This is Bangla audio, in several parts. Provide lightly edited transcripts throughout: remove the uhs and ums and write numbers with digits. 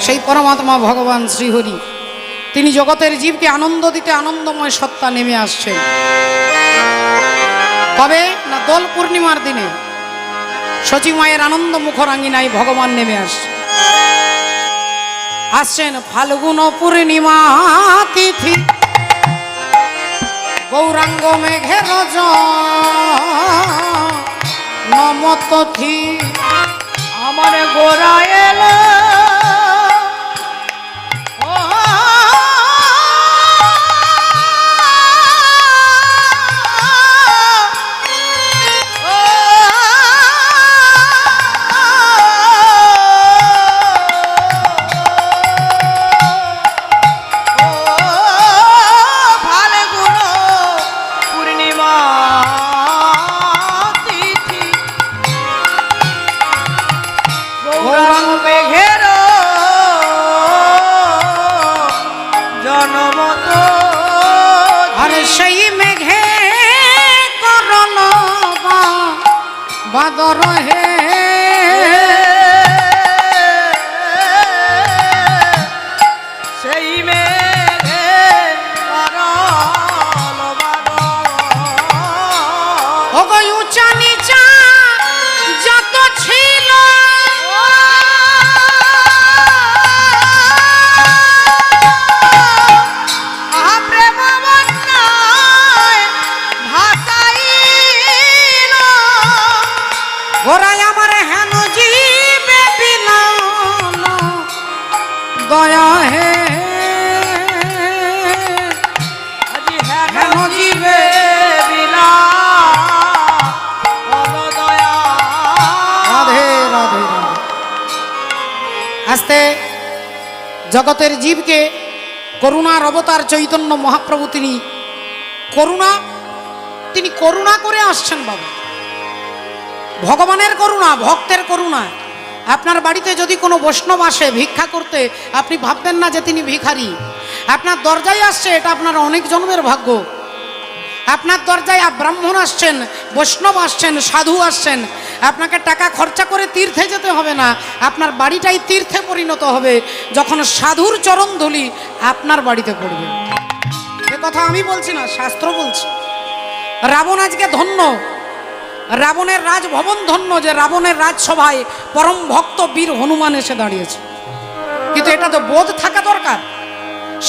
সেই পরমাত্মা ভগবান শ্রীহরি তিনি জগতের জীবকে আনন্দ দিতে আনন্দময় সত্তা নেমে আসছেন। কবে না দোল পূর্ণিমার দিনে সচী মায়ের আনন্দ মুখরাঙ্গিনায় ভগবান নেমে আসছেন ফাল্গুন পূর্ণিমা তিথি গৌরাঙ্গ মেঘের নমতথি আমার গোরা এলো সেই মেঘে করল বাদর হে সেই মেঘে করল বাদর উঁচা নিচা যত ছিল ওরাই আমার হেন জীবে বিলাল দয়া হে হেন জীবে বিলাল দয়া। রাধে রাধে রাধে। আস্তে জগতের জীবকে করুণার অবতার চৈতন্য মহাপ্রভু তিনি করুণা করে আসছেন বাবা। ভগবানের করুণা, ভক্তের করুণা। আপনার বাড়িতে যদি কোনো বৈষ্ণব আসে ভিক্ষা করতে, আপনি ভাববেন না যে তিনি ভিখারি। আপনার দরজায় আসছে, এটা আপনার অনেক জন্মের ভাগ্য। আপনার দরজায় ব্রাহ্মণ আসছেন, বৈষ্ণব আসছেন, সাধু আসছেন, আপনাকে টাকা খরচা করে তীর্থে যেতে হবে না, আপনার বাড়িটাই তীর্থে পরিণত হবে যখন সাধুর চরণ ধুলি আপনার বাড়িতে পড়বে। এ কথা আমি বলছি না, শাস্ত্র বলছে। রাবণ আজকে ধন্য, রাবণের রাজভবন ধন্য যে রাবণের রাজসভায় পরম ভক্ত বীর হনুমান এসে দাঁড়িয়েছে। কিন্তু এটা তো বোধ থাকা দরকার,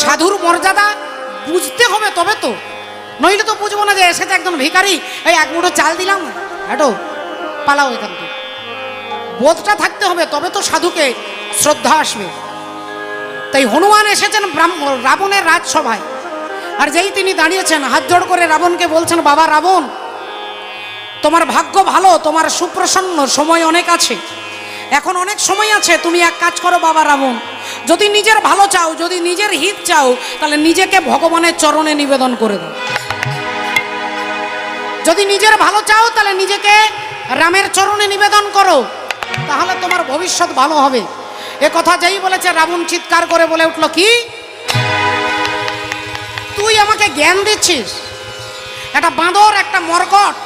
সাধুর মর্যাদা বুঝতে হবে, তবে তো, নইলে তো বুঝবো না যে এসেছে একজন ভিখারি, এই এক মুঠো চাল দিলাম, হ্যাটো পালাও এখান থেকে। বোধটা থাকতে হবে, তবে তো সাধুকে শ্রদ্ধা আসবে। তাই হনুমান এসেছেন রাবণের রাজসভায়, আর যেই তিনি দাঁড়িয়েছেন হাত জোড় করে রাবণকে বলছেন, বাবা রাবণ, তোমার ভাগ্য ভালো, তোমার সুপ্রসন্ন, সময় অনেক আছে, এখন অনেক সময় আছে। তুমি এক কাজ করো বাবা রাবণ, যদি নিজের ভালো চাও, যদি নিজের হিত চাও, তাহলে নিজেকে ভগবানের চরণে নিবেদন করে দাও। যদি নিজের ভালো চাও তাহলে নিজেকে রামের চরণে নিবেদন করো, তাহলে তোমার ভবিষ্যৎ ভালো হবে। এ কথা যেই বলেছে রাবণ চিৎকার করে বলে উঠল, কি তুই আমাকে জ্ঞান দিচ্ছিস? একটা বাঁদর, একটা মর্কট,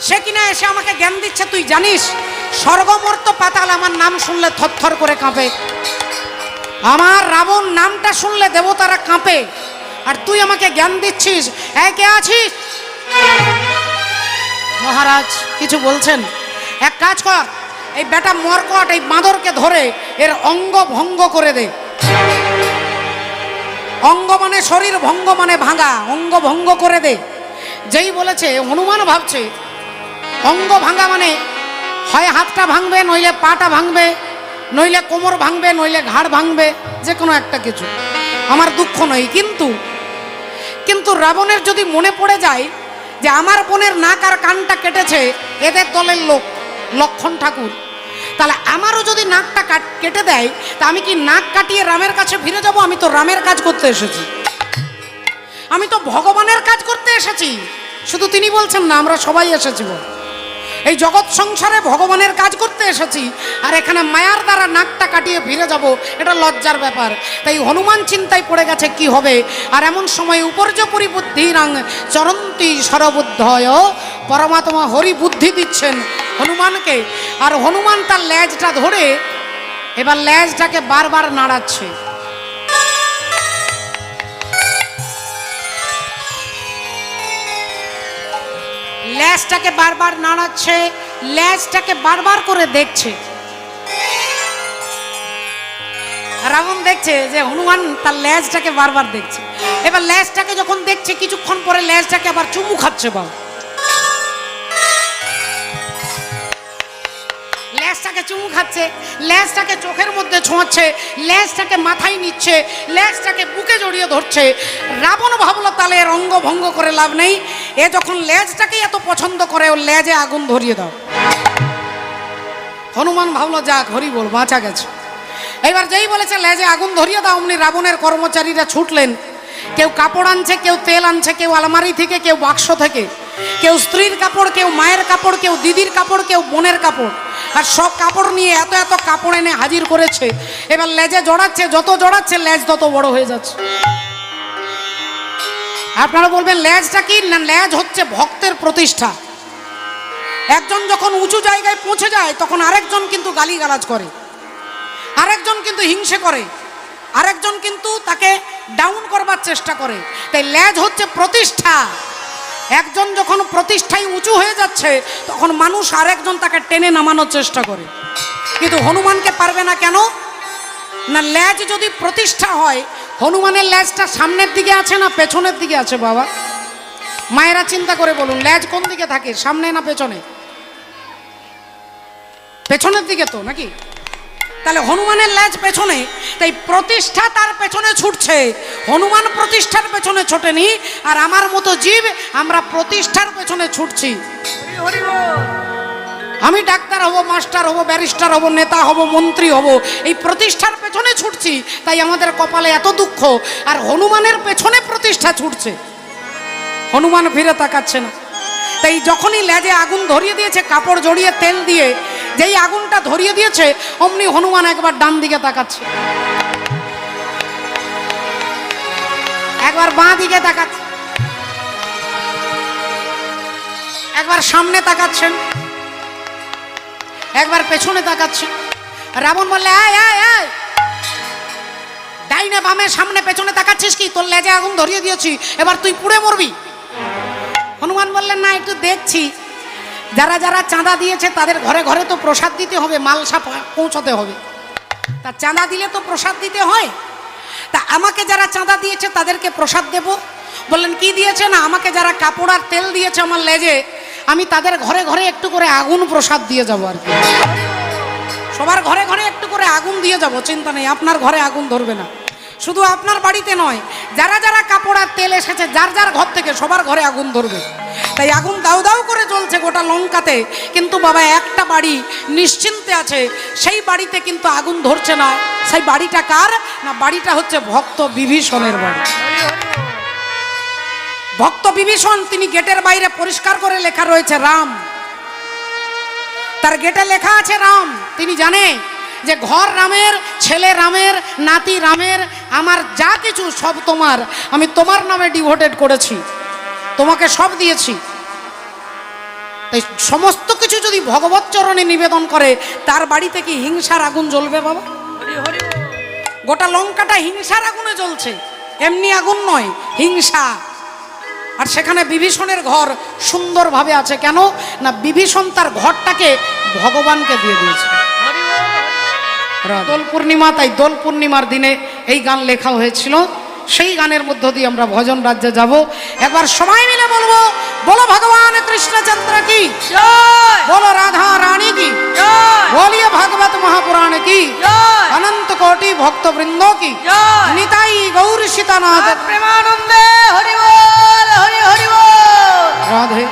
সে কিনা এসে আমাকে জ্ঞান দিচ্ছে। তুই জানিস স্বর্গমর্ত পাতাল আমার নাম শুনলে থরথর করে কাঁপে, আমার রাবণ নামটা শুনলে দেবতারা কাঁপে, আর তুই আমাকে জ্ঞান দিচ্ছিস? কে আছিস? মহারাজ কিছু বলছেন? এক কাজ কর, এই বেটা মর্কট এই বাঁদরকে ধরে এর অঙ্গ ভঙ্গ করে দে। অঙ্গ মানে শরীর, ভঙ্গ মানে ভাঙা, অঙ্গ ভঙ্গ করে দে। যেই বলেছে হনুমান ভাবছে অঙ্গ ভাঙা মানে হয় হাতটা ভাঙবে, নইলে পাটা ভাঙবে, নইলে কোমর ভাঙবে, নইলে ঘাড় ভাঙবে, যে কোনো একটা কিছু। আমার দুঃখ নয়, কিন্তু রাবণের যদি মনে পড়ে যায় যে আমার বোনের নাক আর কানটা কেটেছে এদের দলের লোক লক্ষণ ঠাকুর, তাহলে আমারও যদি নাকটা কেটে দেয়, তা আমি কি নাক কাটিয়ে রামের কাছে ফিরে যাব? আমি তো রামের কাজ করতে এসেছি, আমি তো ভগবানের কাজ করতে এসেছি। শুধু তিনি বলছেন না, আমরা সবাই এসেছি এই জগৎ সংসারে ভগবানের কাজ করতে এসেছি, আর এখানে মায়ার দ্বারা নাকটা কাটিয়ে ফিরে যাব, এটা লজ্জার ব্যাপার। তাই হনুমান চিন্তায় পড়ে গেছে কি হবে। আর এমন সময় উপর্য পরিবুদ্ধিরাং চরন্তি সরবুদ্ধয়, পরমাত্মা হরি বুদ্ধি দিচ্ছেন হনুমানকে, আর হনুমান তার লেজটা ধরে এবার লেজটাকে বারবার নাড়াচ্ছে। লেজটাকে বারবার নাড়াচ্ছে, লেজটাকে বারবার করে দেখছে। রাবণ দেখছে যে হনুমান তার লেজটাকে বারবার দেখছে। এবার লেজটাকে যখন দেখছে কিছুক্ষণ পরে লেজটাকে আবার চুমু খাচ্ছে। বাবা লেজটাকে চুমু খাচ্ছে, লেজটাকে চোখের মধ্যে ছোঁয়াচ্ছে, লেজটাকে মাথায় নিচ্ছে, লেজটাকে বুকে জড়িয়ে ধরছে। রাবণ ভাবলো তাহলে এর অঙ্গ ভঙ্গ করে লাভ নেই, এ যখন লেজটাকে এত পছন্দ করে ওর লেজে আগুন ধরিয়ে দাও। হনুমান ভাবলো যাক হরি বল বাঁচা গেছে। এবার যেই বলেছে লেজে আগুন ধরিয়ে দাও, অমনি রাবণের কর্মচারীরা ছুটলেন। কেউ কাপড় আনছে, কেউ তেল আনছে, কেউ আলমারি থেকে, কেউ বাক্স থেকে, কেউ স্ত্রীর কাপড়, কেউ মায়ের কাপড়, কেউ দিদির কাপড়, কেউ বোনের কাপড়, আর সব কাপড় নিয়ে এত এত কাপড় এনে হাজির করেছে। এবার লেজে জড়াচ্ছে, যত জড়াচ্ছে লেজ তত বড় হয়ে যাচ্ছে। আপনারা বলবেন লেজটা কি? না, লেজ হচ্ছে ভক্তের প্রতিষ্ঠা। একজন যখন উঁচু জায়গায় পৌঁছে যায় তখন আরেকজন কিন্তু গালিগালাজ করে, আরেকজন কিন্তু হিংসে করে, আরেকজন কিন্তু তাকে ডাউন করবার চেষ্টা করে। তাই লেজ হচ্ছে প্রতিষ্ঠা। একজন যখন প্রতিষ্ঠায় উঁচু হয়ে যাচ্ছে তখন মানুষ আরেকজন তাকে টেনে নামানোর চেষ্টা করে, কিন্তু হনুমানকে পারবে না। কেন না, লেজ যদি প্রতিষ্ঠা হয়, হনুমানের লেজটা সামনের দিকে আছে না পেছনের দিকে আছে? বাবা মায়েরা চিন্তা করে বলুন, লেজ কোন দিকে থাকে, সামনে না পেছনে? পেছনের দিকে তো নাকি? তাহলে হনুমানের লেজ পেছনে, তাই প্রতিষ্ঠা তার পেছনে ছুটছে। হনুমান প্রতিষ্ঠার পেছনে ছোটেনি, আর আমার মতো জীব আমরা প্রতিষ্ঠার পেছনে ছুটছি। আমি ডাক্তার হব, মাস্টার হব, ব্যারিস্টার হব, নেতা হব, মন্ত্রী হব, এই প্রতিষ্ঠার পেছনে ছুটছি। তাই আমাদের কপালে এত দুঃখ। আর হনুমানের পেছনে প্রতিষ্ঠা ছুটছে, হনুমান ফিরে তাকাচ্ছে না। তাই যখনই লেজে আগুন ধরিয়ে দিয়েছে কাপড় জড়িয়ে তেল দিয়ে, যেই আগুনটা ধরিয়ে দিয়েছে অমনি হনুমান একবার ডান দিকে তাকাচ্ছে, একবার বাঁ দিকে তাকাচ্ছে, একবার সামনে তাকাচ্ছেন, একবার পেছনে তাকাচ্ছেন। রাবণ বললে ডাইনে বামে সামনে পেছনে তাকাচ্ছিস কি? তোর লেজে আগুন ধরিয়ে দিয়েছি, এবার তুই পুড়ে মরবি। হনুমান বললেন না, একটু দেখছি। যারা যারা চাঁদা দিয়েছে তাদের ঘরে ঘরে তো প্রসাদ দিতে হবে, মালসা পৌঁছাতে হবে, তা চাঁদা দিলে তো প্রসাদ দিতে হয়। তা আমাকে যারা চাঁদা দিয়েছে তাদেরকে প্রসাদ দেব। বললেন কি দিয়েছে? না, আমাকে যারা কাপড় আর তেল দিয়েছে আমার লেজে, আমি তাদের ঘরে ঘরে একটু করে আগুন প্রসাদ দিয়ে যাব আর কি। সবার ঘরে ঘরে একটু করে আগুন দিয়ে যাব, চিন্তা নেই, আপনার ঘরে আগুন ধরবে না। শুধু আপনার বাড়িতে নয়, যারা যারা কাপড় আর তেল এসেছে যার যার ঘর থেকে সবার ঘরে আগুন ধরবে। তাই আগুন দাউ দাউ করে জ্বলছে গোটা লঙ্কাতে, কিন্তু বাবা একটা বাড়ি নিশ্চিন্তে আছে, সেই বাড়িতে কিন্তু আগুন ধরছে না। সেই বাড়িটা কার? না, বাড়িটা হচ্ছে ভক্ত বিভীষণের বাড়ি। ভক্ত বিভীষণ, তিনি গেটের বাইরে পরিষ্কার করে লেখা রয়েছে রাম। তার গেটে লেখা আছে রাম। তিনি জানে যে ঘর রামের, ছেলে রামের, নাতি রামের, আমার যা কিছু সব তোমার, আমি তোমার নামে ডিভোটেড করেছি, তোমাকে সব দিয়েছি। তাই সমস্ত কিছু যদি ভগবত চরণে নিবেদন করে, তার বাড়িতে কি হিংসার আগুন জ্বলবে বাবা? গোটা লঙ্কাটা হিংসার আগুনে জ্বলছে, এমনি আগুন নয়, হিংসা। আর সেখানে বিভীষণের ঘর সুন্দরভাবে আছে। কেন না, বিভীষণ তার ঘরটাকে ভগবানকে দিয়ে দিয়েছে। দোল পূর্ণিমা, তাই দোল পূর্ণিমার দিনে এই গান লেখা হয়েছিল। সেই গানের মধ্য দিয়ে আমরা ভজন রাজ্যে যাব। একবার সবাই মিলে বলবো, বলো ভগবান কৃষ্ণচন্দ্র কি জয়, বলো রাধা রানী কি জয়, বলিয়ে ভাগবত মহাপুরাণ কি জয়, অনন্ত কোটি ভক্ত বৃন্দ কি জয়, নিতাই গৌর সীতানাথ প্রেমানন্দে হরি বল, হরি হরি বল। রাধে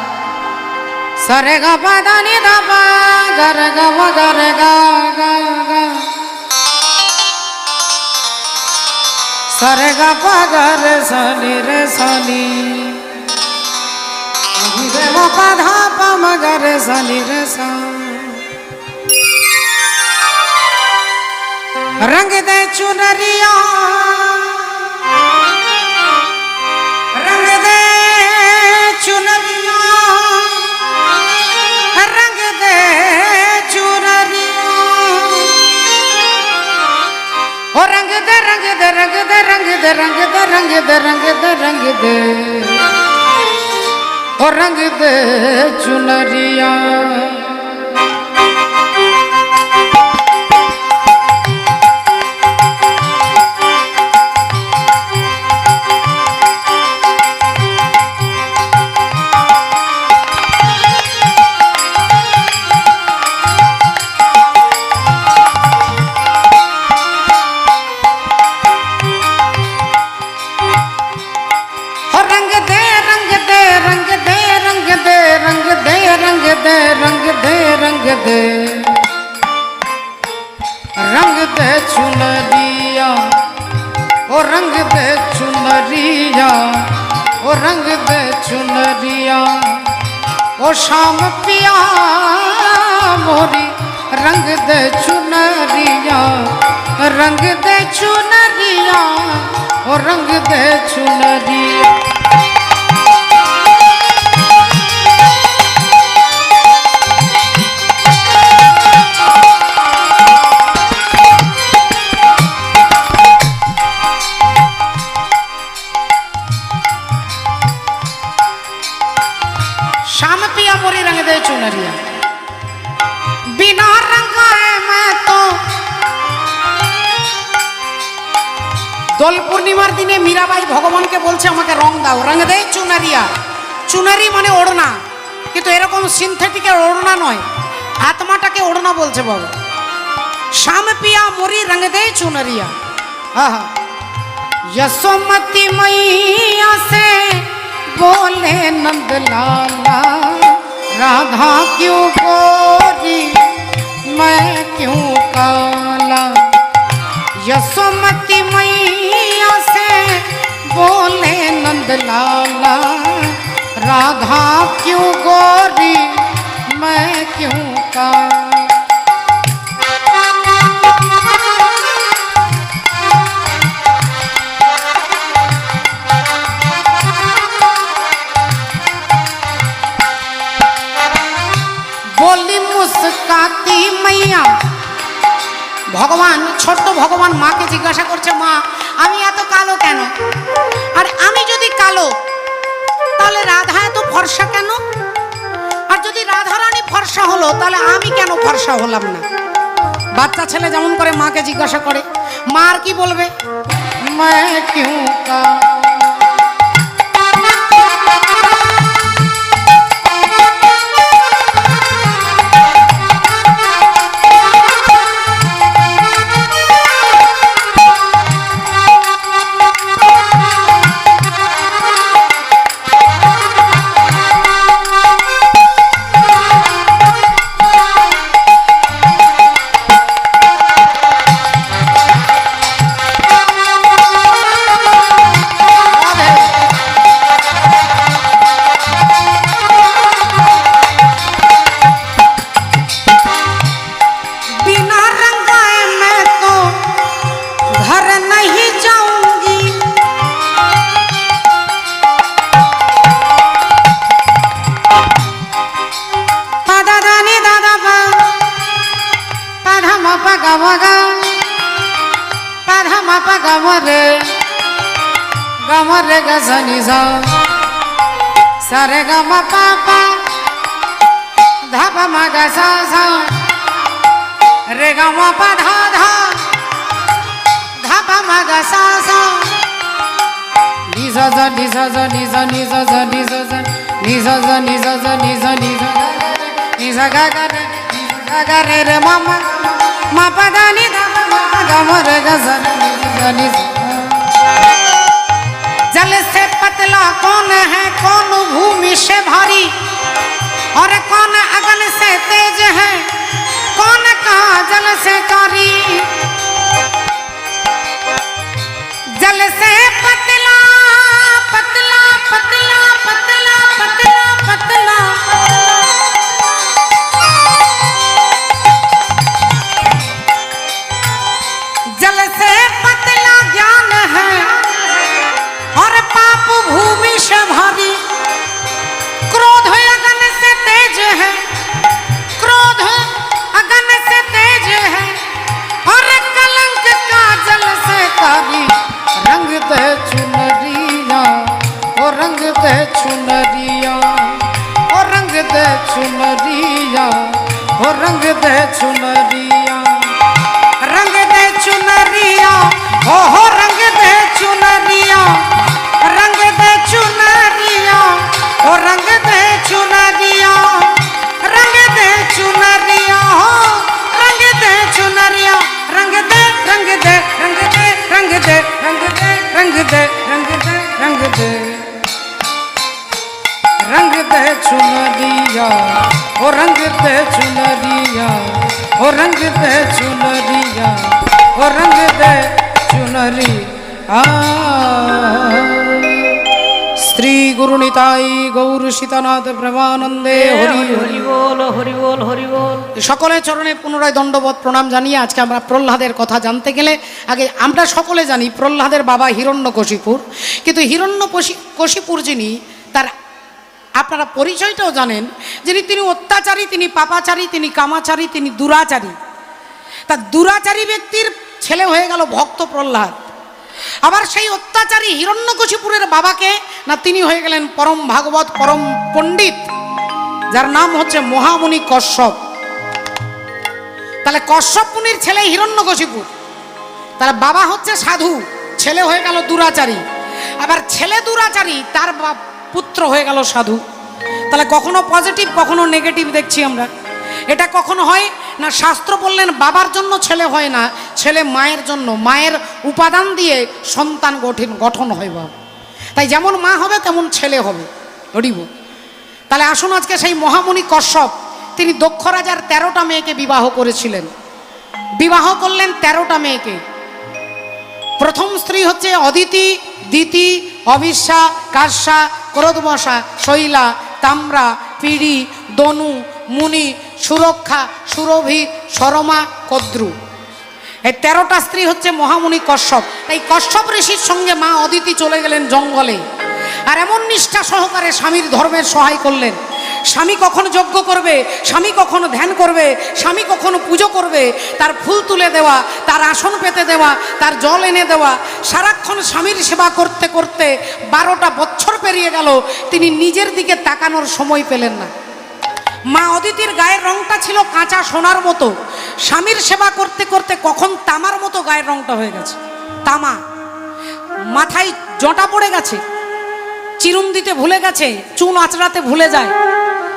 সরে গা পা দা নি দা পা গা রে গা মা গা রে গা গা গা, সরে গা পা গা রে সনি রে সনি, রে মা পা ধা পা মা গা রে সনি রে সা। रंग दे चुनरिया, रंग दे चुनरिया, रंग दे चुनरिया, ओ रंग दे रंग दे रंग दे रंग दे रंग दे रंग दे रंग दे रंग दे ओ रंग दे चुनरिया रंग दे चुनरिया ओ रंग दे चुनरिया ओ रंग दे चुनरिया ओ शाम पिया मोरी रंग दे चुनरिया रंग दे चुनरिया ओ रंग दे चुनरिया शाम पिया मोरी रंग दे चुनरिया बिना रंगाए मैं तो দোল পূর্ণিমার দিনে মীরাবাই ভগবানকে বলছে আমাকে রং দাও রং দে চুনারিয়া চুনারি মানে ওড়না কিন্তু এরকম সিনথেটিকের ওড়না নয় আত্মাটাকে ওড়না বলছে বাবা শাম পিয়া মোরি রং দে চুনরিয়া আহা यशोमती मैया से बोले नंद लाला राधा क्यों गोरी मैं क्यों काला यशोमती मैया से बोले नंद लाला राधा क्यों गोरी मैं क्यों काला बोली मुस्काती मैया ভগবান ছোট্ট ভগবান মাকে জিজ্ঞাসা করছে মা আমি এত কালো কেন আর আমি যদি কালো তাহলে রাধা এত ফর্সা কেন আর যদি রাধা রানী ফর্সা হলো তাহলে আমি কেন ফর্সা হলাম না বাচ্চা ছেলে যেমন করে মাকে জিজ্ঞাসা করে মা আর কি বলবে मैं क्यों का गमरे गजनी सा सारे गम पापा धापा मगा सा सा रे गम पा धा धा धापा मगा सा सा नि सा सा नि सा सा नि सा नि सा सा नि सा सा नि सा सा नि सा सा नि सा नि सा गा गा रे रे मामा मा पा दा नि धा गमरे गजनी सा जल से पतला कौन है कौन भूमि से भारी और कौन अगन से तेज है कौन का जल से कारी जल से पतला पतला पतला पतला पतला पतला जल से पतला ज्ञान है और पाप भूमि से भारी क्रोध अगन से तेज है क्रोध अगन से तेज है और दे चुनरिया ओ रंग दे चुनरिया ओ रंग दे चुनरिया रंग दे चुनरिया हो रंग दे चुनरिया रंग दे चुनरिया ओ रंग दे चुनरिया रंग दे चुनरिया हो रंग दे चुनरिया रंग दे रंग दे रंग दे रंग दे रंग दे रंग दे रंग दे रंग दे रंग दे चुनरिया ओ रंग दे चुनरिया ओ रंग दे चुनरिया ओ रंग दे चुनरिया श्री गुरु निताई गौर सीतानाथ प्रेमानंदे हरि हरि হরি বল হরি বল। সকলের চরণে পুনরায় দণ্ডবোধ প্রণাম জানিয়ে আজকে আমরা প্রহ্লাদের কথা জানতে গেলে আগে আমরা সকলে জানি প্রহ্লাদের বাবা হিরণ্যকশিপুর, কিন্তু হিরণ্যকশিপুর যিনি তার আপনারা পরিচয়টাও জানেন, যিনি তিনি অত্যাচারী, তিনি পাপাচারী, তিনি কামাচারী, তিনি দুরাচারী। তার দুরাচারী ব্যক্তির ছেলে হয়ে গেল ভক্ত প্রহ্লাদ। আবার সেই অত্যাচারী হিরণ্যকশিপুরের বাবাকে না তিনি হয়ে গেলেন পরম ভাগবত পরম পণ্ডিত, যার নাম হচ্ছে মহামুনি কশ্যপ। তাহলে কশ্যপ মুনির ছেলে হিরণ্যকশিপুর, তার বাবা হচ্ছে সাধু, ছেলে হয়ে গেল দুরাচারী। আবার ছেলে দুরাচারী, তার পুত্র হয়ে গেল সাধু। তাহলে কখনো পজিটিভ কখনো নেগেটিভ দেখছি আমরা। এটা কখনো হয় না, শাস্ত্র বললেন বাবার জন্য ছেলে হয় না, ছেলে মায়ের জন্য, মায়ের উপাদান দিয়ে সন্তান গঠন হয় বাবা। তাই যেমন মা হবে তেমন ছেলে হবে। হরিব। তাহলে আসুন আজকে সেই মহামুনি কশ্যপ, তিনি দক্ষ রাজার 13টা মেয়েকে বিবাহ করেছিলেন। বিবাহ করলেন 13টা মেয়েকে। প্রথম স্ত্রী হচ্ছে অদিতি, দিতি, অবিশ্যা, কাশ্যা, ক্রোধবশা, শৈলা, তাম্রা, পিড়ি, দনু, মুনি, সুরক্ষা, সুরভি, শরমা, কদ্রু। এই 13টা স্ত্রী হচ্ছে মহামুনি কশ্যপ। তাই কশ্যপ ঋষির সঙ্গে মা অদিতি চলে গেলেন জঙ্গলে, আর এমন নিষ্ঠা সহকারে স্বামীর ধর্মের সহায় করলেন। স্বামী কখন যজ্ঞ করবে, স্বামী কখনো ধ্যান করবে, স্বামী কখনো পুজো করবে, তার ফুল তুলে দেওয়া, তার আসন পেতে দেওয়া, তার জল এনে দেওয়া, সারাক্ষণ স্বামীর সেবা করতে করতে 12টা বছর পেরিয়ে গেল, তিনি নিজের দিকে তাকানোর সময় পেলেন না। মা অদিতির গায়ের রংটা ছিল কাঁচা সোনার মতো, স্বামীর সেবা করতে করতে কখন তামার মতো গায়ের রংটা হয়ে গেছে, তামা। মাথায় জটা পড়ে গেছে, চিরুন দিতে ভুলে গেছে, চুন আঁচড়াতে ভুলে যায়,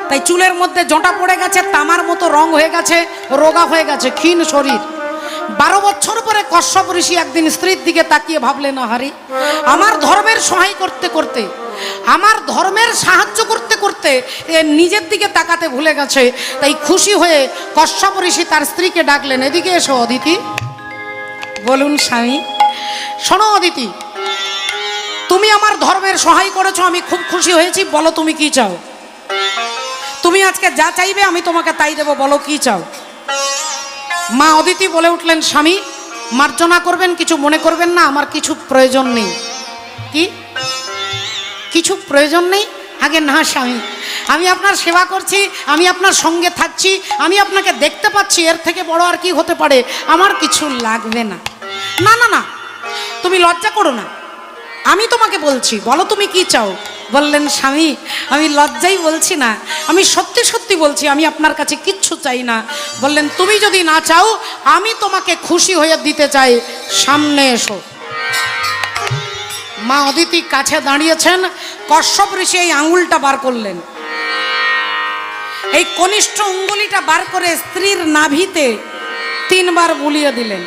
তাই চুলের মধ্যে জটা পড়ে গেছে, তামার মতো রং হয়ে গেছে, রোগা হয়ে গেছে, ক্ষীণ শরীর। 12 বছর পরে কশ্যপ ঋষি একদিন স্ত্রীর দিকে তাকিয়ে ভাবলেন, হারি আমার ধর্মের সহায় করতে করতে, আমার ধর্মের সাহায্য করতে করতে নিজের দিকে তাকাতে ভুলে গেছে। তাই খুশি হয়ে কশ্যপ ঋষি তার স্ত্রীকে ডাকলেন, এদিকে এসো অদিতি। বলুন স্বামী। শোনো অদিতি, তুমি আমার ধর্মের সহায় করেছো, আমি খুব খুশি হয়েছি, বলো তুমি কি চাও। তুমি আজকে যা চাইবে আমি তোমাকে তাই দেবো, বলো কি চাও। মা অদিতি বলে উঠলেন, স্বামী মার্জনা করবেন, কিছু মনে করবেন না, আমার কিছু প্রয়োজন নেই। কি কিছু প্রয়োজন নেই? আগে না স্বামী, আমি আপনার সেবা করছি, আমি আপনার সঙ্গে থাকছি, আমি আপনাকে দেখতে পাচ্ছি, এর থেকে বড় আর কি হতে পারে, আমার কিছু লাগবে না। না না না, তুমি লজ্জা করো না, আমি তোমাকে বলছি, বলো তুমি কি চাও। বললেন, স্বামী আমি লজ্জাই বলছি না, আমি সত্যি সত্যি বলছি, আমি আপনার কাছে কিচ্ছু চাই না। বললেন, তুমি যদি না চাও আমি তোমাকে খুশি হয়ে দিতে চাই, সামনে এসো। মা অদিতি কাছে দাঁড়িয়েছেন, কশ্যপ ঋষি এই আঙুলটা বার করলেন, এই কনিষ্ঠ অঙ্গুলিটা বার করে স্ত্রীর নাভিতে 3 বার বুলিয়ে দিলেন।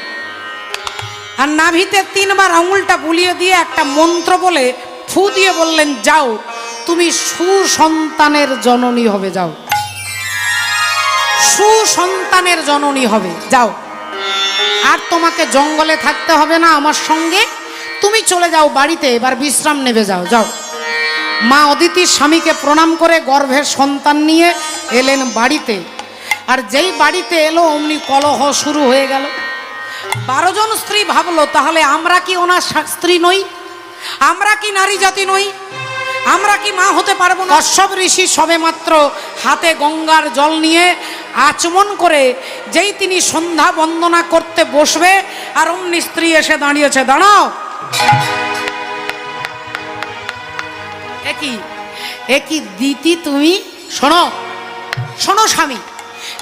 আর নাভিতে 3 বার আঙুলটা বুলিয়ে দিয়ে একটা মন্ত্র বলে ফু দিয়ে বললেন, যাও তুমি সুসন্তানের জননী হবে, যাও সুসন্তানের জননী হবে, যাও। আর তোমাকে জঙ্গলে থাকতে হবে না আমার সঙ্গে, তুমি চলে যাও বাড়িতে, এবার বিশ্রাম নেবে, যাও যাও। মা অদিতি স্বামীকে প্রণাম করে গর্ভের সন্তান নিয়ে এলেন বাড়িতে। আর যেই বাড়িতে এলো অমনি কলহ শুরু হয়ে গেল। 12 জন স্ত্রী ভাবলো, তাহলে আমরা কি ওনার স্ত্রী নই, আমরা কি নারী জাতি নই, আমরা কি মা হতে পারবো না। কশ্যপ ঋষি সবে মাত্র হাতে গঙ্গার জল নিয়ে আচমন করে যেই তিনি সন্ধ্যা বন্দনা করতে বসবে, আর অমনি স্ত্রী এসে দাঁড়িয়েছে, দাঁড়াও। একই এ কি দিতি তুমি? শোনো শোনো স্বামী,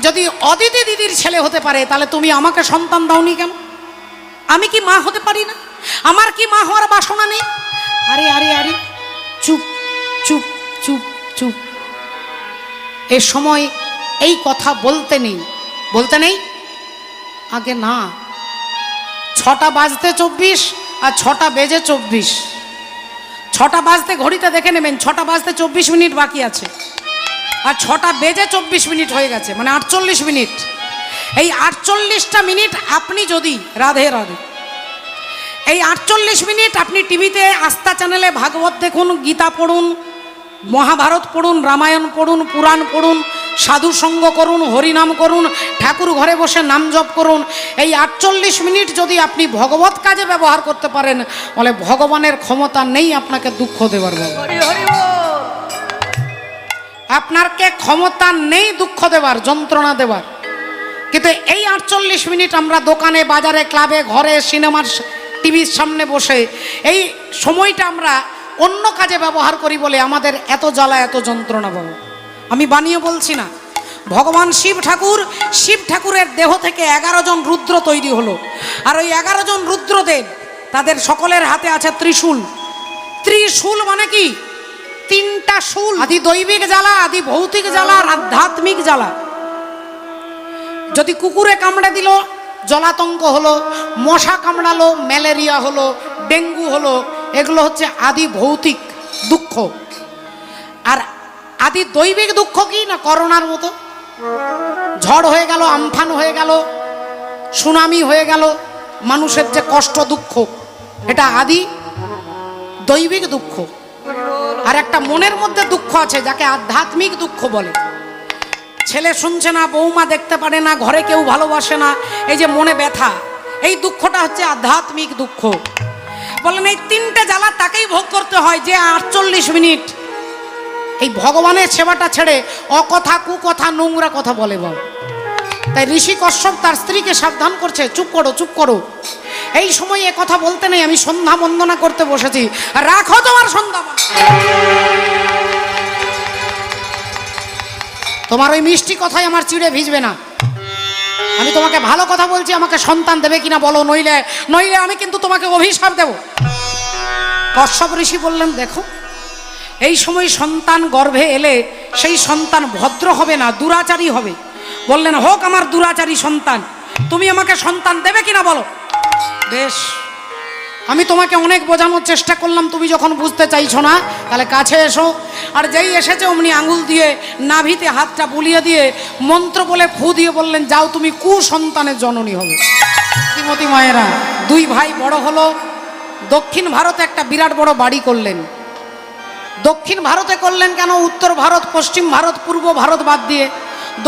যদি অদিতি দিদির ছেলে হতে পারে তাহলে তুমি আমাকে সন্তান দাওনি কেন? আমি কি মা হতে পারি না? আমার কি মা হওয়ার বাসনা নেই? আরে আরে আরে, চুপ চুপ চুপ চুপ। এ সময় এই কথা বলতে নেই, বলতে নেই। আগে না, 6টা বাজতে 24 আর 6টা বেজে 24। 6টা বাজতে ঘড়িতে দেখে নেবেন, 6টা বাজতে 24 মিনিট বাকি আছে, আর 6টা বেজে 24 মিনিট হয়ে গেছে, মানে 48 মিনিট। এই 48টা মিনিট আপনি যদি, রাধে রাধে, এই 48 মিনিট আপনি টিভিতে আস্থা চ্যানেলে ভাগবত দেখুন, গীতা পড়ুন, মহাভারত পড়ুন, রামায়ণ পড়ুন, পুরাণ পড়ুন, সাধু সঙ্গ করুন, হরিনাম করুন, ঠাকুর ঘরে বসে নাম জপ করুন। এই 48 মিনিট যদি আপনি ভগবত কাজে ব্যবহার করতে পারেন, বলে ভগবানের ক্ষমতা নেই আপনাকে দুঃখ দেবার। হরি হরি বল। আপনারকে ক্ষমতা নেই দুঃখ দেবার, যন্ত্রণা দেবার। কিন্তু এই 48 মিনিট আমরা দোকানে, বাজারে, ক্লাবে, ঘরে, সিনেমার টিভির সামনে বসে এই সময়টা আমরা অন্য কাজে ব্যবহার করি বলে আমাদের এত জ্বালা, এত যন্ত্রণা। বাবু আমি বানিয়ে বলছি না। ভগবান শিব ঠাকুরের দেহ থেকে 11 জন রুদ্র তৈরি হলো, আর ওই 11 জন রুদ্রদেব, তাদের সকলের হাতে আছে ত্রিশূল। ত্রিশূল মানে কি? 3টা শূল, আদি দৈবিক জ্বালা, আদি ভৌতিক জ্বালা, আর আধ্যাত্মিক জ্বালা। যদি কুকুরে কামড়ে দিল জলাতঙ্ক হলো, মশা কামড়ালো ম্যালেরিয়া হলো, ডেঙ্গু হলো, এগুলো হচ্ছে আদি ভৌতিক দুঃখ। আর আদি দৈবিক দুঃখ কি না? করোনার মতো ঝড় হয়ে গেল, আমফান হয়ে গেল, সুনামি হয়ে গেল, মানুষের যে কষ্ট দুঃখ, এটা আদি দৈবিক দুঃখ। আর একটা মনের মধ্যে দুঃখ আছে যাকে আধ্যাত্মিক দুঃখ বলে। ছেলে শুনছে না, বৌমা দেখতে পারে না, ঘরে কেউ ভালোবাসে না, এই যে মনে ব্যথা, এই দুঃখটা হচ্ছে আধ্যাত্মিক দুঃখ। বলেন এই 3টে জ্বালা তাকেই ভোগ করতে হয় যে 48 মিনিট এই ভগবানের সেবাটা ছেড়ে অকথা, কুকথা, নোংরা কথা বলে। বাবা তাই ঋষি কশ্যপ তার স্ত্রীকে সাবধান করছে, চুপ করো চুপ করো, এই সময় এ কথা বলতে নেই, আমি সন্ধ্যা বন্দনা করতে বসেছি, রাখো তোমার সন্ধ্যা। তোমার ওই মিষ্টি কথাই আমার চিড়ে ভিজবে না। আমি তোমাকে ভালো কথা বলছি, আমাকে সন্তান দেবে কিনা বলো, নইলে নইলে আমি কিন্তু তোমাকে অভিশাপ দেব। কশ্যপ ঋষি বললেন, দেখো এই সময় সন্তান গর্ভে এলে সেই সন্তান ভদ্র হবে না, দুরাচারী হবে। বললেন, হোক আমার দুরাচারী সন্তান, তুমি আমাকে সন্তান দেবে কিনা বলো। বেশ, আমি তোমাকে অনেক বোঝানোর চেষ্টা করলাম, তুমি যখন বুঝতে চাইছো না তাহলে কাছে এসো। আর যেই এসেছে অমনি আঙুল দিয়ে নাভিতে হাতটা বুলিয়ে দিয়ে মন্ত্র বলে ফু দিয়ে বললেন, যাও তুমি কুসন্তানের জননী হবে। শ্রীমতী মায়েরা, 2 ভাই বড় হলো, দক্ষিণ ভারতে একটা বিরাট বড় বাড়ি করলেন। দক্ষিণ ভারতে করলেন কেন? উত্তর ভারত, পশ্চিম ভারত, পূর্ব ভারত বাদ দিয়ে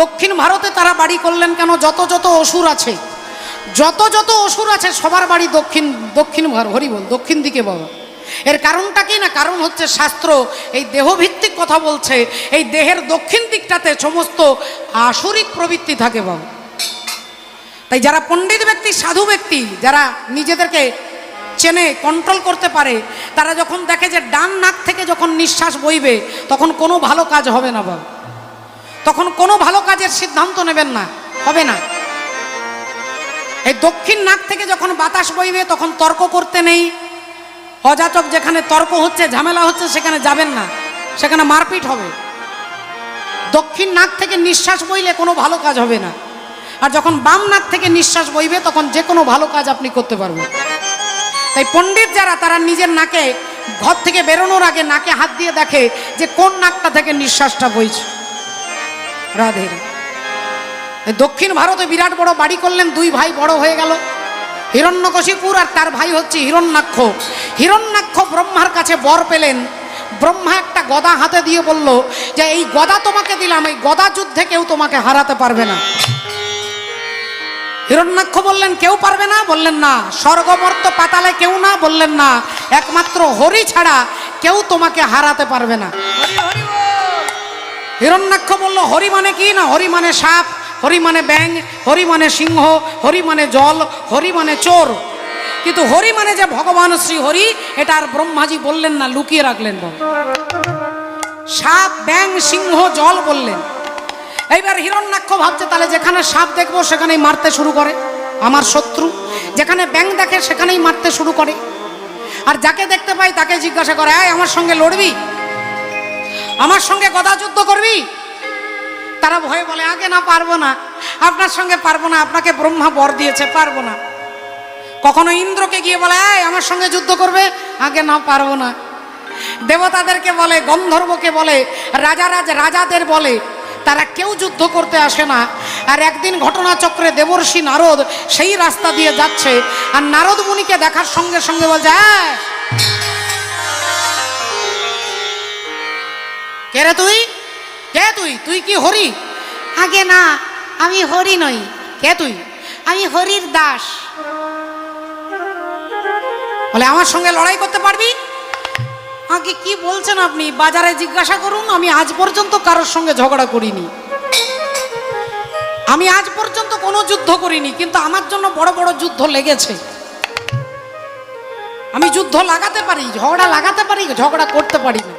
দক্ষিণ ভারতে তারা বাড়ি করলেন কেন? যত যত অসুর আছে, যত যত অসুর আছে সবার বাড়ি দক্ষিণ হরি বল, দক্ষিণ দিকে। বাবা এর কারণটা কি না? কারণ হচ্ছে শাস্ত্র এই দেহভিত্তিক কথা বলছে, এই দেহের দক্ষিণ দিকটাতে সমস্ত আসরিক প্রবৃত্তি থাকে। বাবা তাই যারা পণ্ডিত ব্যক্তি, সাধু ব্যক্তি, যারা নিজেদেরকে চেনে, কন্ট্রোল করতে পারে, তারা যখন দেখে যে ডান নাক থেকে যখন নিঃশ্বাস বইবে তখন কোনো ভালো কাজ হবে না। বাবা তখন কোনো ভালো কাজের সিদ্ধান্ত নেবেন না, হবে না। এই দক্ষিণ নাক থেকে যখন বাতাস বইবে তখন তর্ক করতে নেই, অযাচক যেখানে তর্ক হচ্ছে, ঝামেলা হচ্ছে, সেখানে যাবেন না, সেখানে মারপিট হবে। দক্ষিণ নাক থেকে নিঃশ্বাস বইলে কোনো ভালো কাজ হবে না। আর যখন বাম নাক থেকে নিঃশ্বাস বইবে তখন যে কোনো ভালো কাজ আপনি করতে পারবেন। তাই পণ্ডিত যারা, তারা নিজের নাকে ঘর থেকে বেরোনোর আগে নাকে হাত দিয়ে দেখে যে কোন নাকটা থেকে নিঃশ্বাসটা বইছে। রাধে। দক্ষিণ ভারতে বিরাট বড় বাড়ি করলেন, 2 ভাই বড় হয়ে গেল, হিরণ্যকশিপুর আর তার ভাই হচ্ছে হিরণ্যাক্ষ। হিরণ্যাক্ষ ব্রহ্মার কাছে বর পেলেন। ব্রহ্মা একটা গদা হাতে দিয়ে বলল যে এই গদা তোমাকে দিলাম, এই গদা যুদ্ধে কেউ তোমাকে হারাতে পারবে না। হিরণ্যাক্ষ বললেন, কেউ পারবে না? বললেন না। স্বর্গমর্ত পাতালে কেউ না? বললেন না। একমাত্র হরি ছাড়া কেউ তোমাকে হারাতে পারবে না। হিরণ্যাক্ষ বলল, হরি মানে কি? না, হরি মানে সাপ, হরি মানে ব্যাং, হরি মানে সিংহ, হরি মানে জল, হরি মানে চোর। কিন্তু হরি মানে যে ভগবান শ্রী হরি, এটা আর ব্রহ্মাজি বললেন না, লুকিয়ে রাখলেন। সাপ, ব্যাং, সিংহ, জল বললেন। এইবার হিরণ্যাক্ষ ভাবছে তাহলে যেখানে সাপ দেখবো সেখানেই মারতে শুরু করে আমার শত্রু, যেখানে ব্যাং দেখে সেখানেই মারতে শুরু করে, আর যাকে দেখতে পাই তাকে জিজ্ঞাসা করে, এই আমার সঙ্গে লড়বি, আমার সঙ্গে গদা যুদ্ধ করবি? তারা ভয়ে বলে, আগে না, পারবো না, আপনার সঙ্গে পারবো না, আপনাকে ব্রহ্মা বর দিয়েছে, পারবো না। কখনো ইন্দ্রকে গিয়ে বলে, এই আমার সঙ্গে যুদ্ধ করবে, আগে না, পারবো না। দেবতাদেরকে বলে, গন্ধর্বকে বলে, রাজাদের বলে, তারা কেউ যুদ্ধ করতে আসে না। আর একদিন ঘটনাচক্রে দেবর্ষি নারদ সেই রাস্তা দিয়ে যাচ্ছে, আর নারদ মুনিকে দেখার সঙ্গে সঙ্গে বলছে, কে রে তুই, কে তুই, তুই কি হরি? আগে না, আমি হরি নই। কে তুই? আমি হরির দাস। বলে, আমার সঙ্গে লড়াই করতে পারবি? আগে কি বলছেন আপনি? বাজারে জিজ্ঞাসা করুন, আমি আজ পর্যন্ত কারোর সঙ্গে ঝগড়া করিনি, আমি আজ পর্যন্ত কোনো যুদ্ধ করিনি, কিন্তু আমার জন্য বড় বড় যুদ্ধ লেগেছে। আমি যুদ্ধ লাগাতে পারি, ঝগড়া লাগাতে পারি, ঝগড়া করতে পারি না।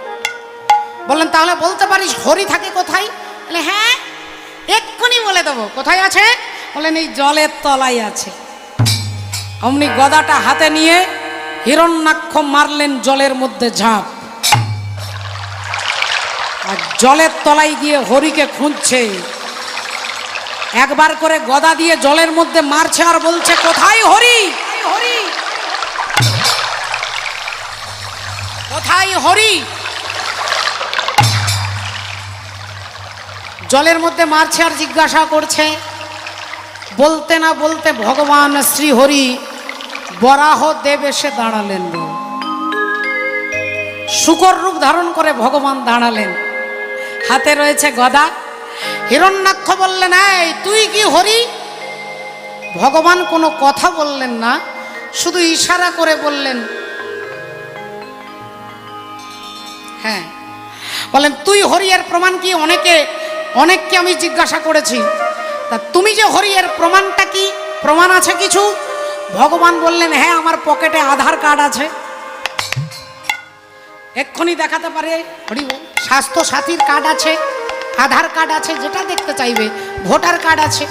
বললেন, তাহলে বলতে পারিস হরি থাকে কোথায়? বলে, হ্যাঁ, এক্ষুনি বলে দেবো। কোথায় আছে? বলেন, এই জলের তলায় আছে। অমনি গদাটা হাতে নিয়ে হিরণ্যাক্ষ মারলেন জলের মধ্যে ঝাঁপ, আর জলের তলায় গিয়ে হরিকে খুঁজছে। একবার করে গদা দিয়ে জলের মধ্যে মারছে আর বলছে, কোথায় হরি, হরি কোথায় হরি? জলের মধ্যে মারছে আর জিজ্ঞাসা করছে। বলতে না বলতে ভগবান শ্রী হরি বরাহ দেব এসে দাঁড়ালেন, শূকর রূপ ধারণ করে ভগবান দাঁড়ালেন, হাতে রয়েছে গদা। হিরণ্যাক্ষ বললেন, এই তুই কি হরি? ভগবান কোনো কথা বললেন না, শুধু ইশারা করে বললেন, হ্যাঁ। বলেন, তুই হরি, এর প্রমাণ কি? অনেককে আমি জিজ্ঞাসা করেছি, তা তুমি যে হরি এর প্রমাণটা কি? প্রমাণ আছে কিছু? ভগবান বললেন, হ্যাঁ, আমার পকেটে আধার কার্ড আছে, এক্ষুনি দেখাতে পারে। হরি, স্বাস্থ্য সাথীর কার্ড আছে, আধার কার্ড আছে, যেটা দেখতে চাইবে, ভোটার কার্ড আছে।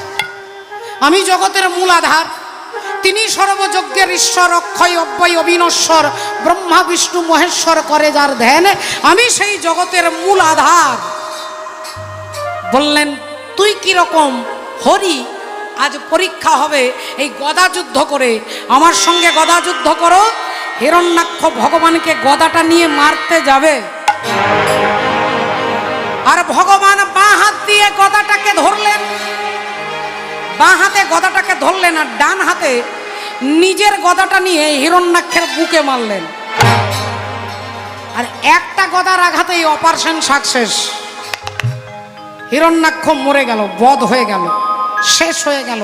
আমি জগতের মূল আধার, তিনি সর্বযজ্ঞের ঈশ্বর, অক্ষয় অব্যয় অবিনশ্বর, ব্রহ্মা বিষ্ণু মহেশ্বর করে যার ধ্যান, আমি সেই জগতের মূল আধার। বললেন, তুই কি রকম হরি? আজ পরীক্ষা হবে এই গদা যুদ্ধ করে, আমার সঙ্গে গদা যুদ্ধ করো। হিরণ্যাক্ষ ভগবানকে গদাটা নিয়ে মারতে যাবে, আর ভগবান বাঁ হাত দিয়ে গদাটাকে ধরলেন, বাঁ হাতে গদাটাকে ধরলেন, আর ডান হাতে নিজের গদাটা নিয়ে হিরণ্যাক্ষের বুকে মারলেন। আর একটা গদার আঘাতেই অপারেশন সাকসেস। হিরণ্যাক্ষ মরে গেল, বধ হয়ে গেল, শেষ হয়ে গেল।